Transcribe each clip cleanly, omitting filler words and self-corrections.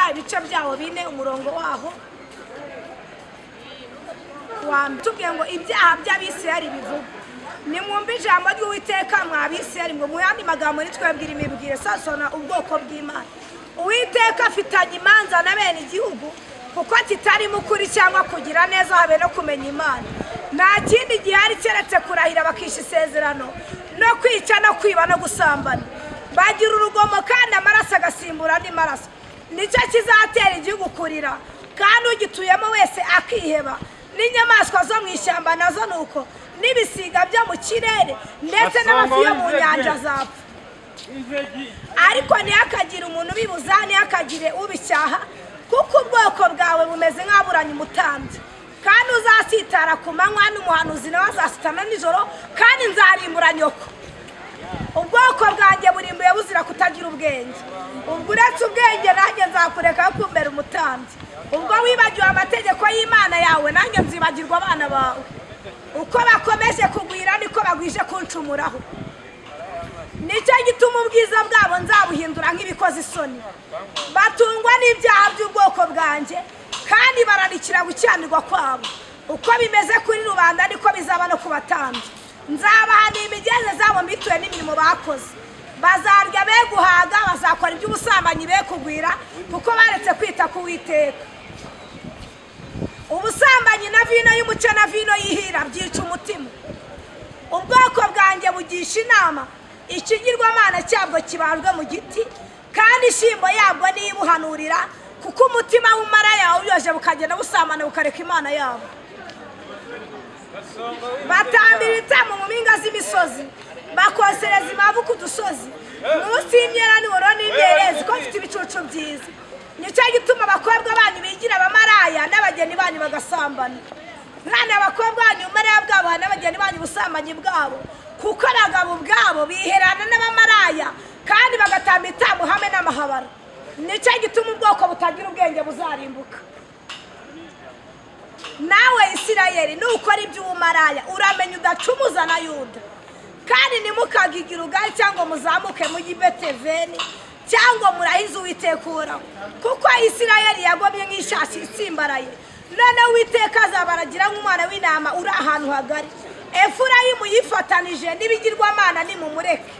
Yesaya ibice byawo 4 umurongo waho tubwiye ngo ibyaha by'Abisirayeli bivuga nimwumva ijambo ry'Uwiteka mw'Abisirayeli ngo muyandi magambo nitwebwira imibwire sasona ubwoko bw'Imana. Uwiteka afitanye imanza na bene igihugu kuko kitarimo ukuri cyangwa kugira neza habe no kumenya Imana. Nta kindi gihari keretse kurahira bakisha isezerano no kwica no kwiba no gusambana. Bagira urugomo kandi amaraso agasimbura andi maraso. Nicyo kizatera igihugu kurira kandi ugituyemo wese akiheba. N'inyamaswa zo mu ishyamba nazo nuko n'ibisiga byo mu kirere ndetse n'amafi yo mu nyanja zapfa. Ariko ntihakagire umuntu ubibuza ntihakagire ubicyaha kuko ubwoko bwawe bumeze nk'aburanye umutambyi. Kandi uzasitara ku manywa n'umuhanuzi nawe azasitana nijoro kandi nzarimbura nyoko. Ubwoko bwanjye burimbuye buzira kutagira ubwenge. Ubwo uretse ubwenge nanjye nzakureka kumbera umutambyi. Ubwo wibagiwe amategeko y'Imana yawe nanjye nzibagirwa abana bawe. Uko bakomeje kugwira niko bagwije kuncumuraho. Nicyo gituma ubwiza bwabo nzabuhindura nk'ibikoze isoni. Batungwa n'ibyaha by'ubwoko bwanjye kandi bararikira gukiranirwa kwabo. Uko bimeze kuri rubanda niko bizaba no kubatambyi. Nzabahana imigenzo zabo mbituye n'imirimo bakoze. Bazarya be guhaga bazakora iby'ubusambanyi be kugwira kuko baretse kwita ku Uwiteka. Ubusambanyi na vino y'umuco na vino y'ihira byica umutima. Ubwoko bwanjye bugisha inama ikigirwamana cyabwo kibajwe mu giti kandi ishimbo yabwo nibuhanurira kuko umutima w'umaraya uyoje bukagenda busambana bukareka Imana yabo. Batambira ibitambo mu mpinga z'imisozi bakosereza imavu ku dusozi munsi y'imyera n'ihoro n'imyerezi ko mfite ibicucu byiza. Nicyo gituma abakobwa banyu bigira abamaraya n'abageni banyu bagasambana. Mwana abakobwa banyu umaraya bwabo n'abageni banyu ubusambanyi bwabo kuko abagabo bwabo biherana n'abamaraya kandi bagatamba ibitambo hamwe n'amahabara. Nicyo gituma ubwoko butagira ubwenge buzarimbuka. Nawe Isirayeli nukora iby'ubumaraya uramenye udacumuza na Yuda. Kandi nimukagigira ugali cyangwa muzamuke mu Beteveni cyangwa murahize Uwiteka Uhoraho kuko Isirayeli yagomye nk'ishashi itsimbaraye. None Uwiteka azabaragira nk'umwana w'intama uri ahantu hagari. Efurayimu yifatanije n'ibigirwamana nimumureke.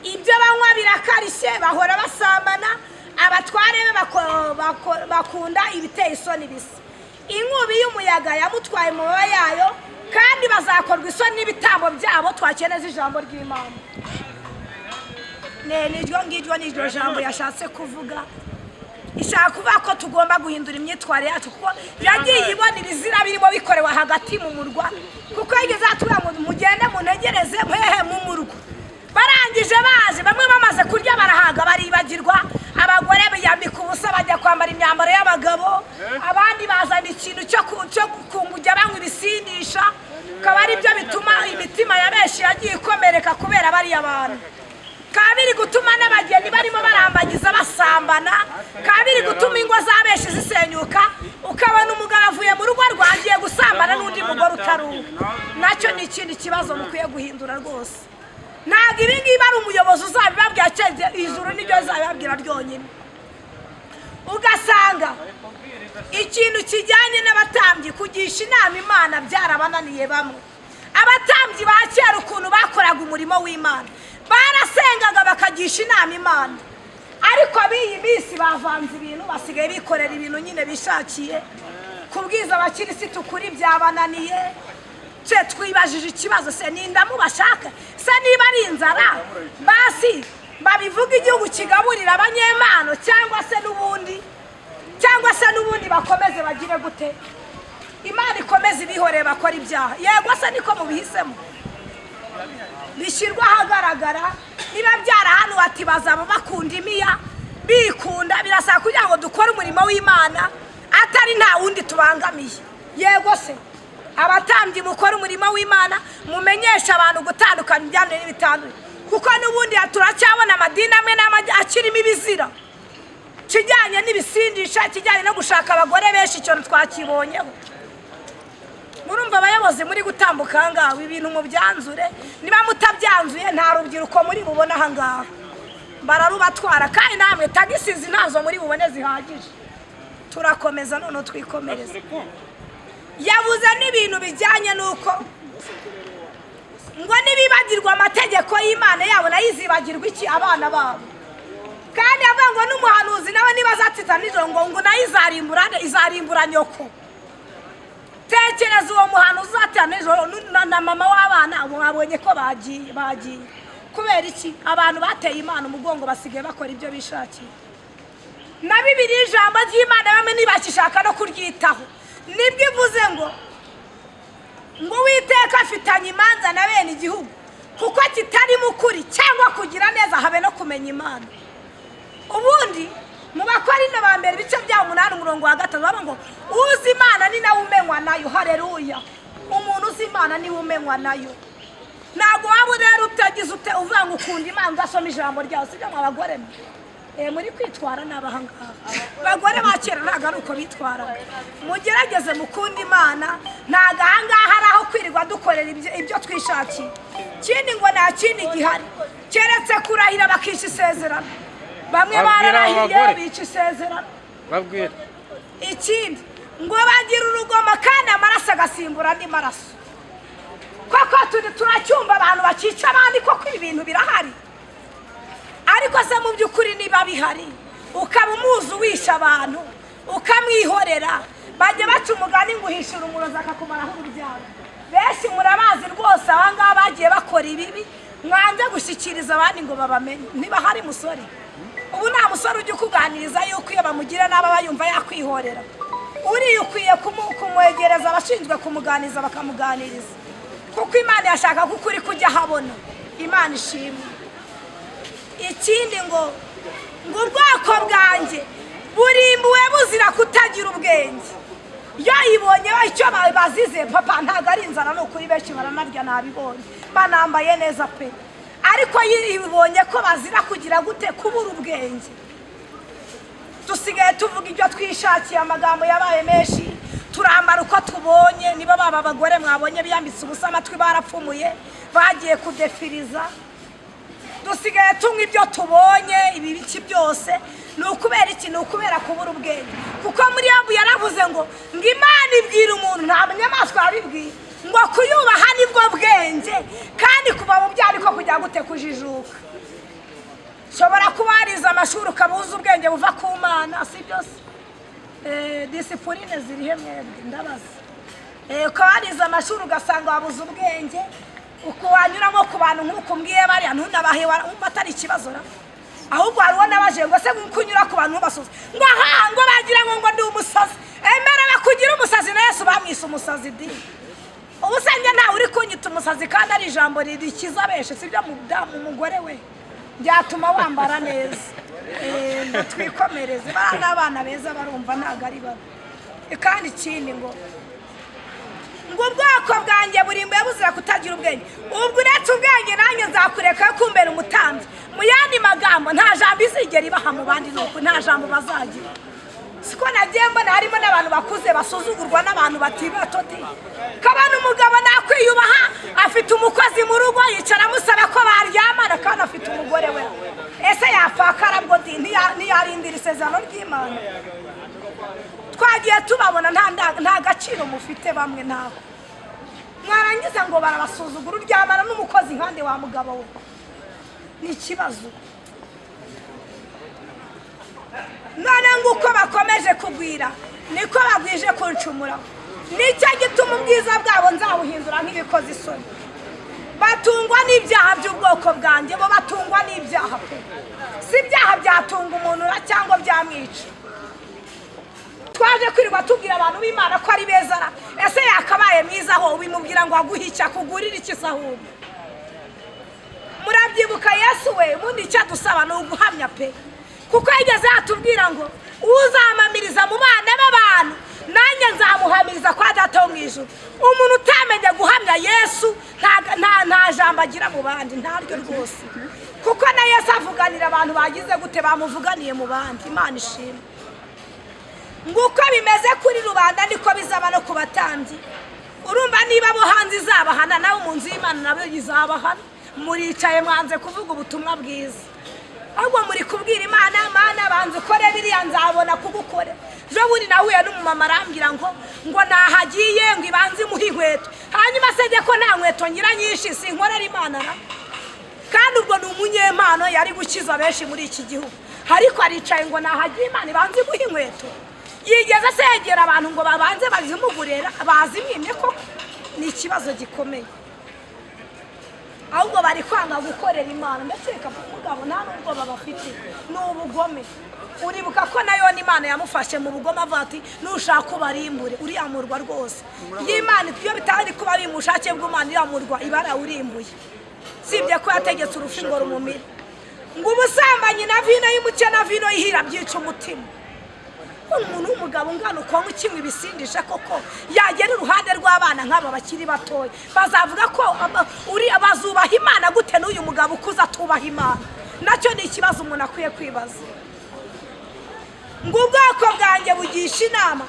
Ibyo banywa birakarishe bahora basambana. Abatware be bakunda ibiteye isoni bisa. Inkubi y'umuyaga yamutwaye mu mababa yayo kandi bazakorwa isoni n'ibitambo byabo twakeneza ijambo ry'Imana. Niryo jambo yashatse kuvuga. Ishaka kuvuga ko tugomba guhindura imyitwarire yacu kuko yagiye ibona ibizira birimo bikorewe hagati mu murwa kuko yigeze atubwira ngo mugende muntegereze mwehe mu murwa. Barangije baje bamwe bamaze kurya barahaga baribagirwa. Abagore biyambika ubusa bajya kwambara imyambaro y'abagabo. Abandi bazana ikintu cyo kungujya banywa ibisindisha kaba ari byo bituma imitima ya benshi yagiye ikomereka kubera bari abantu. Kabiri gutuma n'abageni barimo barambagiza basambana. Kabiri gutuma ingo za benshi zisenyuka ukabona umugabo avuye mu rugo rwangiye gusambana n'undi mugore utaruwe. Nacyo ni ikindi kibazo mukwiye guhindura rwose. Ntabwo ibi ngibi ari umuyobozi uzabibabwira cyangwa ijuru niryo azabibabwira ryonyine. Ugasanga ikintu kijyanye n'abatambyi kugisha inama Imana byarabananiye bamwe. Abatambyi ba kera ukuntu bakoraga umurimo w'Imana barasengaga bakagisha inama Imana. Ariko abiyi minsi bavanze ibintu basigaye bikorera ibintu nyine bishakiye. Kubwiza abakirisitu kuri byabananiye. Twibajije ikibazo se nindamu bashaka se niba ari inzara basi babivuga igihugu kigaburira abanyemano cyangwa se n'ubundi bakomeze bagire gute. Imana ikomeze ibihoreye bakora ibyaha. Yego se niko mubihisemo bishyirwa ahagaragara. Niba byarahanu ati bazaba bakunda imiya bikunda birasaba kugira ngo dukore umurimo w'Imana atari nta wundi tubangamiye. Yego se abatambyi mukora umurimo w'Imana mumenyesha abantu gutandukanya ibyandure n'ibitandure kuko n'ubundi turacyabona amadini amwe akirimo ibizira kijyanye n'ibisindisha kijyanye no gushaka abagore benshi. Icyo twakibonyeho. Murumva abayobozi muri gutambuka ahangaha ibintu mu byanzure. Niba mutabyanzuye nta rubyiruko muri bubona ahangaha. bararubatwara kandi namwe tagisizi ntazo muri bubone zihagije. Turakomeza none twikomereza. Yavuze n'ibintu bijyanye nuko ngo nibibagirwa amategeko y'Imana yabo nayizibagirwa iki abana babo. Kandi avuga ngo n'umuhanuzi nawe niba azatita nijoro ngo izarimbura nyoko. Tekereza uwo muhanuzi uzatita nijoro na mama w'abana mwabonye ko bagiye. Kubera iki abantu bateye Imana umugongo basigaye bakora ibyo bishakiye. Na Bibiliya ijambo ry'Imana bamwe ntibakishaka no kuryitaho. Nibwo ivuze ngo Uwiteka afitanye imanza na bene igihugu kuko kitari mukuri cyangwa kugira neza habe no kumenya Imana. Ubundi mu Bakorinto ba mbere bice bya 8:3 baba ngo uzi Imana ni nawe umenywa nayo. Haleluya. Umuntu uzi Imana ni umenywa nayo. Nago waba rero utagize uvuga ngo ukunda Imana ugasoma ijambo ryawe sibyo mwabagore muri kwitwara n'abahangaha. Bagore bakera ntago ari uko bitwara. Mugerageze mukunda Imana ntago ahangaha araho kwirirwa dukorera ibyo twishakiye. Kindi ngo nta kindi gihari keretse kurahira bakisha isezerano. Bamwe bararahiye bica isezerano. Babwira ikindi ngo bagira urugomo kandi amaraso agasimbura andi maraso. Koko turacyumva abantu bacica abandi koko ibintu birahari. Ariko se mu by'ukuri niba bihari ukaba umuzi wisha abantu ukamwihorera bajye baca umugani ngo uhishura umurozi akakumaraho urubyaro. Benshi murabazi rwose abangaba bagiye bakora ibibi mwanze gushyikiriza abandi ngo babamenye. Niba hari musore ubu nta musore ujya ukuganiriza yuko iyo bamugira n'aba bayumva yakwihorera. Uriya ukwiye kumwegereza abashinzwe kumuganiza bakamuganiriza kuko Imana yashaka ko ukuri kujya habona. Imana ishimwe. Ikindi ngo ubwoko bwanjye burimbuwe buzira kutagira ubwenge. Yo yibonye icyo bazize papa ntago ari inzara no kuri benshi baranarya nabibonye banambaye neza pe. Ariko yibonye ko bazira kugira gute kubura ubwenge. Dusigaye tuvuga ibyo twishakiye amagambo yabaye menshi. Turambara uko tubonye niba baba abagore mwabonye biyambitse ubusa amatwi barapfumuye bagiye kudefiriza. Dusigaye tunywa ibyo tubonye ibi biki byose nukubera iki nukubera kubura ubwenge. Kuko muri Yobu yaravuze ngo Imana ibwira umuntu nta munyamaswa yabibwira ngo kuyubaha nibwo bwenge kandi kuba mu byari ko kujya gute kujijuka. Shobora kubariza amashuri ukabuza ubwenge buva ku Mana si byose. Discipline zirihe mwebwe ndabaza. Ukabariza amashuri ugasanga wabuze ubwenge uko wanyuramo ku bantu nk'uko mbwiye bariya ntunabahe batari ikibazo ra. Ahubwo hariho n'abaje ngo se kunyura ku bantu basoza ngo aha ngo bagira ngo ndi umusazi. Emera bakugira umusazi na Yesu bamwise umusazi di. Ubusenge nta uri kunyita umusazi kandi ari ijambo rikiza beshe sibyo mu mugore we byatuma wambara neza. Twikomereze bana abana beza barumva ntago ari babo. Kandi ikindi ngo ubwoko bwanjye burimbuye buzira kutagira ubwenge. Ubwo uretse ubwenge nanjye nzakureka kumbera umutambyi. Mu yandi magambo nta jambo izigera ibaha mu bandi nuko nta jambo bazagira. Siko nagiye mbona harimo n'abantu bakuze basuzugurwa n'abantu batibatoti. Kabana umugabo nakwiyubaha afite umukozi mu rugo yicara musaba ko baryamana kandi afite umugore we. Ese yapfakara bwo ntiyarindira isezerano ry'Imana. Twagiye tubabona nta gaciro mufite bamwe naho. Mwarangiza ngo barabasuzugura uryamana n'umukozi nkande wa mugabo we. Ni ikibazo. None nguko bakomeje kugwira niko bagwije kuncumura. Nicyo gituma ubwiza bwabo nzabuhindura nk'ibikoze isoni. Batungwa n'ibyaha by'ubwoko bwanjye bo batungwa n'ibyaha pe. Si ibyaha byatunga umuntu cyangwa byamwica. Twaje kwirirwa tubwira abantu b'Imana ko ari beza ra. Ese yakabaye mwiza ho ubimubwira ngo aguhica kugurira iki sahubwo. Murabyibuka Yesu we mundi cyo dusaba no guhamya pe. Kuko yigeze atubwira ngo uzamamiriza mu bana b'abantu nanjye nzamuhamiriza kwa Data wo mu ijuru. Umuntu utamenye guhamya Yesu nta jambo agira mu bandi ntaryo rwose. Kuko na Yesu avuganira abantu bagize gute bamuvuganiye mu bandi. Imana ishimwe. Nguko bimeze kuri rubanda niko bizaba no kubatambyi. Urumva niba bo hanze izabahana nawe mu nzu y'Imana nabo izabahana. Muricaye mwanze kuvuga ubutumwa bwiza. ahubwo muri kubwira Imana, Mana banze ukore biriya nzabona kugukore. Jo buri nahuye n'umumama arambwira ngo nahagiye ngo ibanze imuhe inkweto, hanyuma se ko nta nkweto ngira nyinshi sinkorera Imana ra. Kandi ubwo ni umunyempano yari gukiza benshi muri iki gihugu, ariko aricaye ngo nahagiye Imana ibanze imuhe inkweto. Yigeze se yegera abantu ngo babanze bazimugurera, bazimwimye ko ni ikibazo gikomeye. Ahubwo bari kwanga gukorera Imana, ndetse mugabo nta nubwo babafite n'ubugome. Uribuka ko nayo Imana yamufashe mu bugome avuga ati nushaka ubarimbure, uriyamurwa rwose. Y'Imana iyo bitari kuba ari mushake bw'Imana yamurwa ibara urimbuye. Sibye ko yategetse urufingo rumumira. Ngo ubusambanyi na vino y'umuce na vino yihira byica umutima. Umuntu w'umugabo ngano kwa mukimwe ibisindisha koko yagera uruhande rw'abana nk'aba bakiri batoya, bazavuga ko uri abazubaha Imana gute n'uyu mugabo ukuza tubaha Imana. Nacyo ni ikibazo umuntu akwiye kwibaza. Ngo ubwoko bwanjye bugisha inama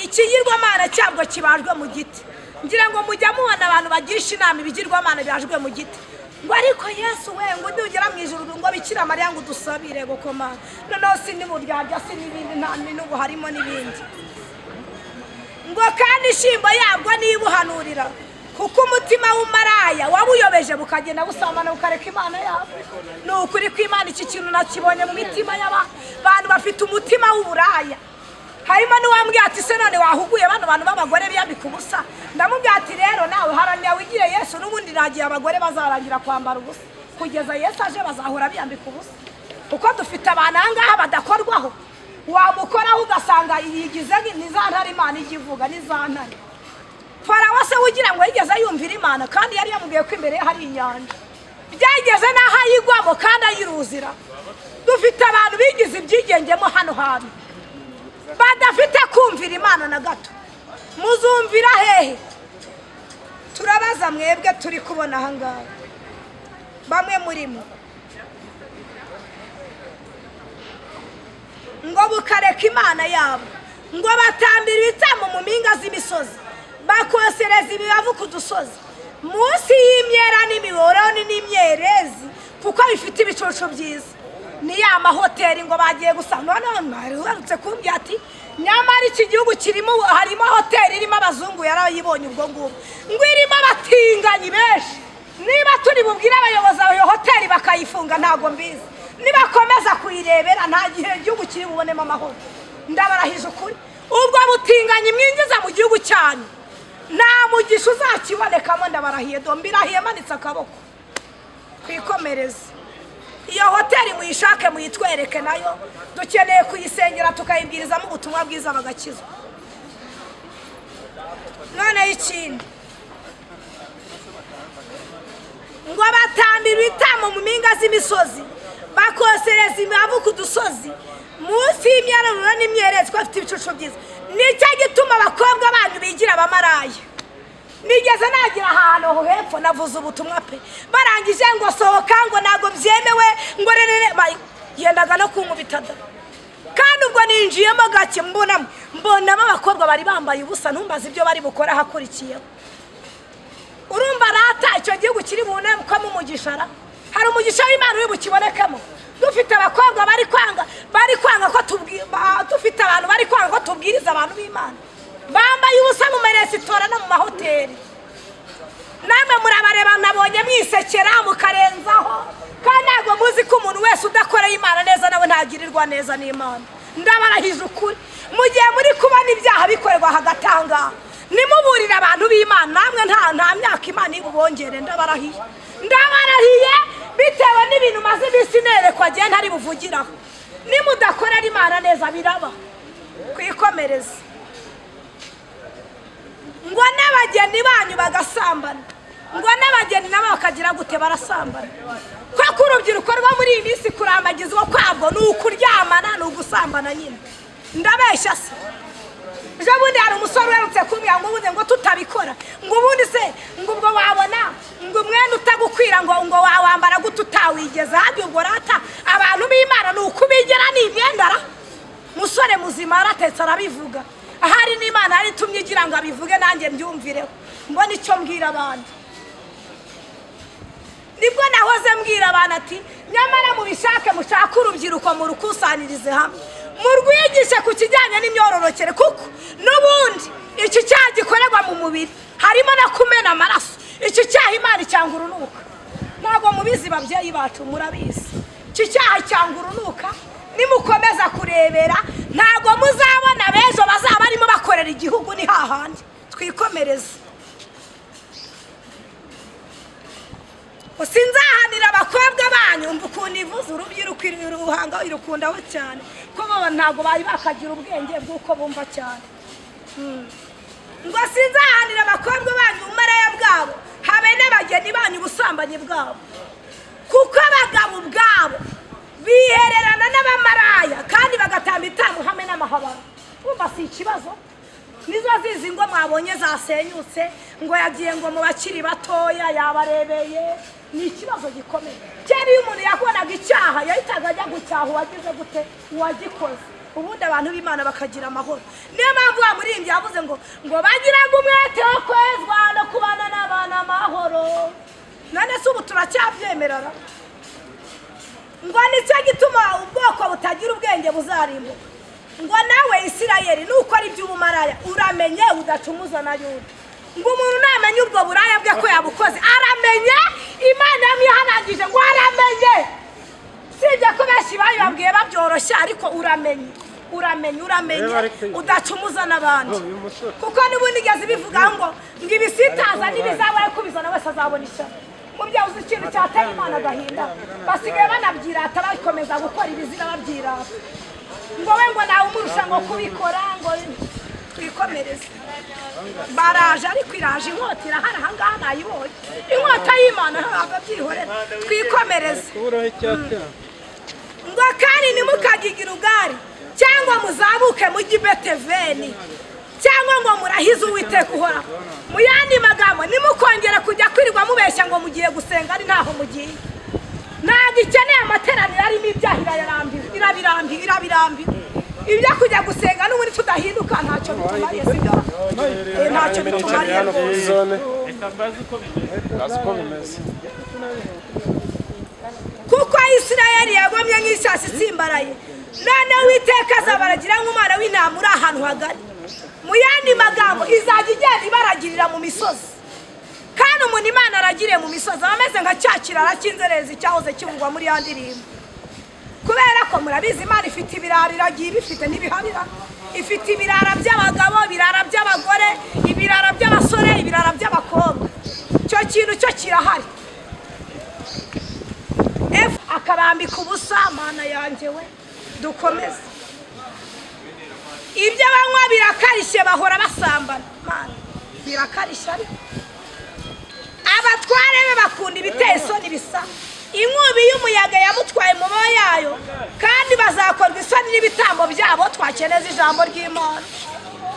ikigirwamana cyabwo kibajwe mu giti. Ngira ngo mujya mubona abantu bagisha inama ibigirwamana byajwe mu giti. Ngo ariko Yesu we ngo ndugera mu ijuru ngo Bikira Mariya ngo dusabire gukoma. Noneho sindi buryarya sinibindi nta n'ubu harimo n'ibindi. Ngo kandi ishimbo yabwo nibuhanurira kuko umutima w'umaraya wabuyobeje bukagenda busambana bukareka Imana yabo. Ni ukuri ko Imana iki kintu nakibonye mu mitima y'abantu bafite umutima w'uburaya. Harimo n'uwambwiye ati se none wahuguye bantu b'abagore biyambika ubusa. Ndamubwiye ati rero nawe haramya wigire Yesu n'ubundi nagiye abagore bazarangira kwambara ubusa. Kugeza Yesu aje bazahura biyambika ubusa. Kuko dufite abantu ahangaha badakorwaho. Wamukoraho ugasanga yigize n'izantare Imana igivuga n'izantare. Farawo se ugira ngo yigeze yumvira Imana kandi yari yamubwiye ko imbere hari inyanja. Byageze naho ayigwamo kandi ayiruzira. Dufite abantu bigize ibyigengemo hano hantu badafite kumvira Imana na gato. Muzumvira hehe? Turabaza mwebwe turi kubona ahangaha bamwe murimo ngo bukareka Imana yabo, ngo batambira ibitambo mu mpinga z'imisozi, bakosereza ibibavu ku dusozi munsi y'imyera n'imiboroni n'imyerezi kuko bifite ibicucu byiza. Ni ya mahoteli ngo bagiye gusanga. None mwarutse kumbya ati nyamara iki gihugu harimo hoteli irimo abazungu yarayibonye ubwo ngubwo ngo irimo abatinganyi benshi. Niba turi bubwire abayobozi ayo hoteli bakayifunga ntago mbizi, nibakomeza kuyirebera nta gihe igihugu kiri bubonemo amahoro. Ndabarahije ukuri ubwo butinganyi mwinjiza mu gihugu cyanyu nta mugisha uzakibonekamo. Ndabarahiye dombirahiye manitse akaboko kwikomereza. Iyo hoteli muyishake muyitwereke, nayo dukeneye kuyisengera tukayibwirizamo ubutumwa bwiza bagakizwa. None ikindi ngo batambira ibitambo mu mpinga z'imisozi, bakosereza imibavu ku dusozi munsi y'imyerero n'imyerezi ko afite ibicucu byiza. Nicyo gituma abakobwa banyu bigira abamaraya. Nigeze nagira ahantu hepfo navuze ubutumwa pe, barangije ngo sohoka ngo nago byemewe ngo rere yendaga no kunkubita. Kandi ubwo ninjiyemo gake mbonamo abakobwa bari bambaye ubusa, ntumbaze ibyo bari bukora hakurikiyeho. Urumva rata icyo gihugu kiri bune ko mu mugisha hari umugisha w'Imana uri bukibonekamo. Dufite abakobwa bari kwanga ko dufite abantu bari kwanga ko tubwiriza abantu b'Imana, bambaye ubusa mu maresitora no mu mahoteli. Namwe murabareba nabonye mwisekera mukarenzaho, kandi ntabwo muzi ko umuntu wese udakoreye Imana neza nawe ntagirirwa neza n'Imana. Ndabarahije ukuri mugiye muri kubona ibyaha bikorerwa hagatanga nimuburira abantu b'Imana, namwe nta myaka Imana ibubongere. Ndabarahiye bitewe n'ibintu maze bisi nerekwa gihe ntari buvugiraho. Nimudakorera Imana neza biraba kwikomereza. Ngo n'abageni banyu bagasambana, ngo n'abageni nabo bakagira gute barasambana. Ko urubyiruko rwo muri iyi minsi kurambagizwa kwabwo ni ukuryamana, ni ugusambana nyine. Ndabeshya se? Je bundi hari umusore werutse kumbwira ngo ubundi ngo tutabikora, ngo ubundi se ngo ubwo wabona ngo umwenda utagukwira ngo wawambara gute utawigeze. Hadi ubwo rata abantu b'Imana ni ukubigera n'imyendara. Musore muzima aratetse arabivuga, ahari n'Imana ari tumye igira ngo abivuge nanjye mbyumvireho mbona icyo mbwira abandi. nibwo nahoze mbwira abantu ati nyamara mubishake mushake urubyiruko mu rukusanirize hamwe murwigishe ku kijyanye n'imyororokere kuko n'ubundi iki cyaha gikorerwa mu mubiri harimo no kumena amaraso iki cyaha Imana cyangwa urunuka ntabwo mubizi babyeyi bacu murabizi iki cyaha cyangwa urunuka nimukomeza kurebera ntabwo muzabona bejo bazaba barimo bakorera igihugu ni hahandi twikomereze usinzahanira abakobwa banyu umva ukuntu ivuze urubyiruko uruhanga irukundaho cyane ko baba ntabwo bari bakagira ubwenge bw'uko bumva cyane ngo sinzahanira abakobwa banyu umaraya bwabo habe n'abageni banyu ubusambanyi bwabo kuko abagabo ubwabo bihererana n'abamaraya kandi bagatamba itambo hamwe n'amahabara umva si ikibazo nizo zizi ngo mwabonye zasenyutse ngo yagiye ngo mu bakiri batoya yabarebeye ni ikibazo gikomeye cyari iyo umuntu yakonaga icyaha yahitaga ajya gucyaha uwagize gute uwagikoze ubundi abantu b'Imana bakagira amahoro niyo mpamvu wa muririmbyi yavuze ngo bagiraga umwete wo kwezwa no kubana n'abana amahoro none se ubu turacyabyemerera ngo nicyo gituma ubwoko butagira ubwenge buzarimbuka ngo nawe Isirayeli nukora iby'ubumaraya uramenye udacumuza na Yuda ngo umuntu namenye ubwo buraya bwe ko yabukoze aramenye Imana yamihanagije ngo aramenye sije ko benshi bayabwiye babyoroshye ariko uramenye udacumuza n'abandi kuko n'ubundi igeze bivuga ngo ibisitaza n'ibizaba kubizana wese azabona ishyano mu byavuze ikintu cyateye Imana agahinda basigaye banabyirata bakomeza gukora ibizira babyirata ngo we ngo nawe umurusha ngo kubikora ngo twikomereze baraje ariko iraje inkota irahari ahangaha nayibonye inkota y'Imana ntabwo byihorera twikomereze ngo kandi ntimukagigira ugari cyangwa muzamuke mujye Beteveni cyangwa ngo murahize Uwiteka uhoraho mu yandi magambo nimukongera kujya kwirirwa mubeshya ngo mugiye gusenga ari ntaho mugiye ntabwo ikeneye amateraniro arimo ibyaha irabirambiwe ibyo kujya gusenga n'ubundi tudahinduka ntacyo bitumariye sibyo ntacyo bitumariye kuko Isirayeli yagomye nk'ishyasi isimbaraye none Uwiteka azabaragira nk'umwana w'intama uri ahantu hagari mu yandi magambo izajya igenda ibaragirira mu misozi kandi umuntu Imana aragiriye mu misozi aba ameze nka cya kirara cy'inzerezi cyahoze kivugwa muri ya ndirimbo kubera ko murabizi Imana ifite ibirara iragiye ibifite ntibiharira ifite ibirara by'abagabo ibirara by'abagore ibirara by'abasore ibirara by'abakobwa cyo kintu cyo kirahari akabambika ubusa Mana yanjye we dukomeze ibyo banywa birakarishye bahora basambana Mana birakarishye ariko abatware be bakunda ibiteye isoni bisa inkubi y'umuyaga yamutwaye mu bo yayo kandi bazakorwa isoni n'ibitambo byabo twakeneza ijambo ry'Imana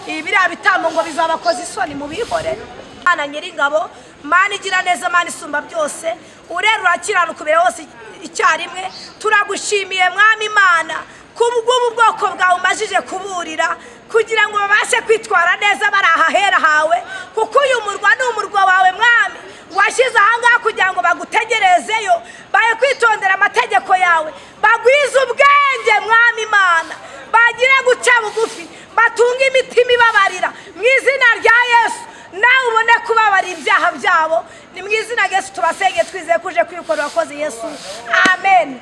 ibiriya bitambo ngo bizabakoza isoni mu bihore Mana Nyiringabo Mana igira neza Mana isumba byose urera urakiranuka ubere hose icyarimwe turagushimiye Mwami Imana kubw'ubu bwoko bwawe umajije kuburira kugira ngo babashe kwitwara neza bari ahahera hawe kuko uyu murwa ni umurwa wawe Mwami washyize ahangaha kugira ngo bagutegerezeyo baye kwitondera amategeko yawe bagwize ubwenge Mwami Imana bagire guca bugufi batunga imitima ibabarira mu izina rya Yesu nawe ubone kubabarira ibyaha byabo ni mu izina rya Yesu tubasenge twizeye kuje kwikora wakoze Yesu amen.